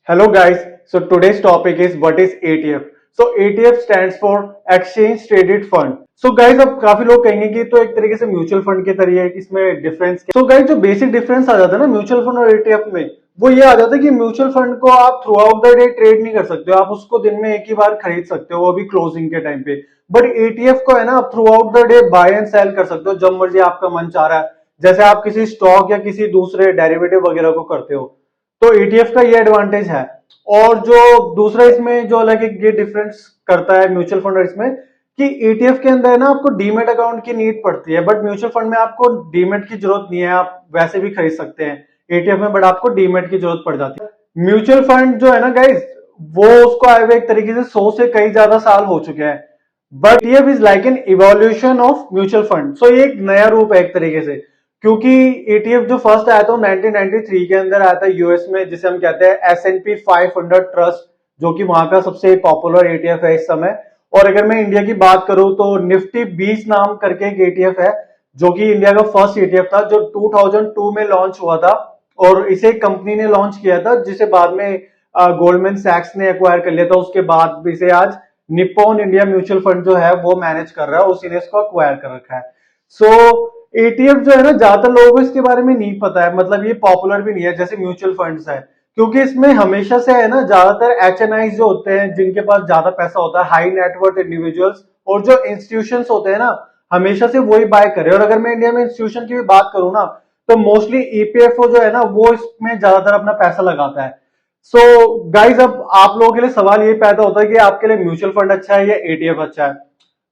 Hello guys, so today's topic is what is ETF. So ETF stands for Exchange Traded Fund. So guys अब काफी लोग कहेंगे कि तो एक तरीके से म्यूचुअल फंड के तरीके इसमें डिफरेंस क्या। So guys जो बेसिक डिफरेंस आ जाता है ना म्यूचुअल फंड और ETF में, वो ये आ जाता है कि म्यूचुअल फंड को आप throughout the day trade नहीं कर सकते हो, आप उसको दिन में एक ही बार खरीद सकते हो, वो भी क्लोजिंग के टाइम पे। बट ETF को है ना आप throughout the day buy and sell कर सकते हो जब मर्जी आपका मन चाह रहा है, जैसे आप किसी स्टॉक या किसी दूसरे डेरिवेटिव वगैरह को करते हो। तो ETF का ये एडवांटेज है। और जो दूसरा इसमें जो अलग ये डिफरेंस करता है म्यूचुअल फंड और इसमें, कि ETF के अंदर ना आपको डीमेट अकाउंट की नीड पड़ती है, बट म्यूचुअल फंड में आपको डीमेट की जरूरत नहीं है, आप वैसे भी खरीद सकते हैं ETF में, बट आपको डीमेट की जरूरत पड़ जाती है। म्यूचुअल फंड जो है ना गाइज, वो उसको आए हुए एक तरीके से 100 से कई ज्यादा साल हो चुके हैं, but ETF is like an evolution of mutual fund. So ये एक नया रूप है एक तरीके से, क्योंकि ETF जो फर्स्ट आया था 1993 के अंदर आया था यूएस में, जिसे हम कहते हैं S&P 500 ट्रस्ट, जो कि वहां का सबसे पॉपुलर ETF है इस समय। और अगर मैं इंडिया की बात करूं तो निफ्टी 20 नाम करके एक ETF है, जो कि इंडिया का फर्स्ट ETF था, जो 2002 में लॉन्च हुआ था। और इसे कंपनी ने लॉन्च किया था, जिसे बाद में गोल्डमैन सैक्स ने एक्वायर कर लिया था। उसके बाद इसे आज निप्पॉन इंडिया म्यूचुअल फंड जो है वो मैनेज कर रहा है, उसी ने इसको एक्वायर कर रखा है। सो ETF जो है ना, ज्यादातर लोगों को इसके बारे में नहीं पता है, मतलब ये पॉपुलर भी नहीं है जैसे म्यूचुअल फंड्स है, क्योंकि इसमें हमेशा से है ना ज्यादातर HNI जो होते हैं, जिनके पास ज्यादा पैसा होता है, हाई नेटवर्थ इंडिविजुअल्स और जो इंस्टीट्यूशंस होते हैं ना, हमेशा से वही बाय करे। और अगर मैं इंडिया में इंस्टीट्यूशन की भी बात करूं ना, तो मोस्टली EPFO जो है ना, वो इसमें ज्यादातर अपना पैसा लगाता है। सो गाइज अब आप लोगों के लिए सवाल ये पैदा होता है कि आपके लिए म्यूचुअल फंड अच्छा है या ETF अच्छा है।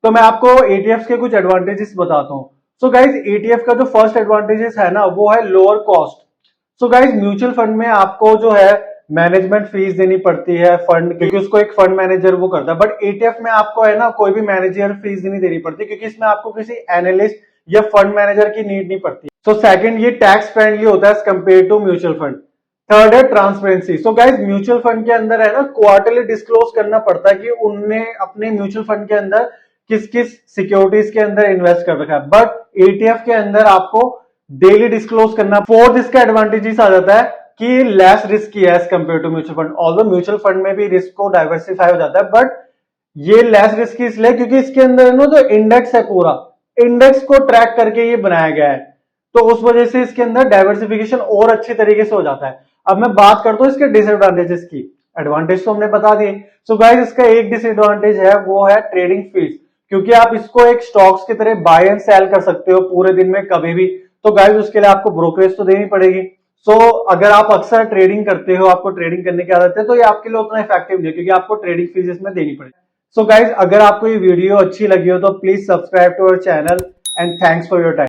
तो मैं आपको ETF के कुछ एडवांटेजेस बताता हूँ। सो गाइज ETF का जो फर्स्ट एडवांटेजेस है ना, वो है लोअर कॉस्ट। सो गाइज म्यूचुअल फंड में आपको जो है मैनेजमेंट फीस देनी पड़ती है फंड, क्योंकि उसको एक फंड मैनेजर वो करता है, बट ETF में आपको है ना कोई भी मैनेजर फीस नहीं देनी पड़ती, क्योंकि इसमें आपको किसी एनालिस्ट या फंड मैनेजर की नीड नहीं पड़ती। सो सेकंड, ये टैक्स फ्रेंडली होता है as compare to mutual fund. Third है transparency. So guys mutual fund के अंदर है ना क्वार्टरली डिस्क्लोज करना पड़ता है कि उनने अपने म्यूचुअल फंड के अंदर किस किस सिक्योरिटीज के अंदर इन्वेस्ट कर रखा है, बट ETF के अंदर आपको डेली डिस्क्लोज करना। फोर्थ इसका एडवांटेजेस आ जाता है कि लेस रिस्की है as compare to mutual fund. Although mutual fund में भी रिस्क को डाइवर्सिफाई हो जाता है, बट ये लेस रिस्की इसलिए क्योंकि इसके अंदर ना जो इंडेक्स है, पूरा इंडेक्स को ट्रैक करके ये बनाया गया है, तो उस वजह से इसके अंदर डाइवर्सिफिकेशन और अच्छी तरीके से हो जाता है। अब मैं बात करता हूं इसके डिसएडवांटेजेस की। एडवांटेज तो हमने बता दिए। सो गाइस इसका एक डिसएडवांटेज है, वो है ट्रेडिंग फीस, क्योंकि आप इसको एक स्टॉक्स की तरह बाय एंड सेल कर सकते हो पूरे दिन में कभी भी, तो गाइस उसके लिए आपको ब्रोकरेज तो देनी पड़ेगी। सो अगर आप अक्सर ट्रेडिंग करते हो, आपको ट्रेडिंग करने की आदत है, तो ये आपके लिए उतना इफेक्टिव नहीं है, क्योंकि आपको ट्रेडिंग फीस इसमें देनी पड़ेगी। सो गाइस अगर आपको ये वीडियो अच्छी लगी हो तो please subscribe to our channel and thanks for your time.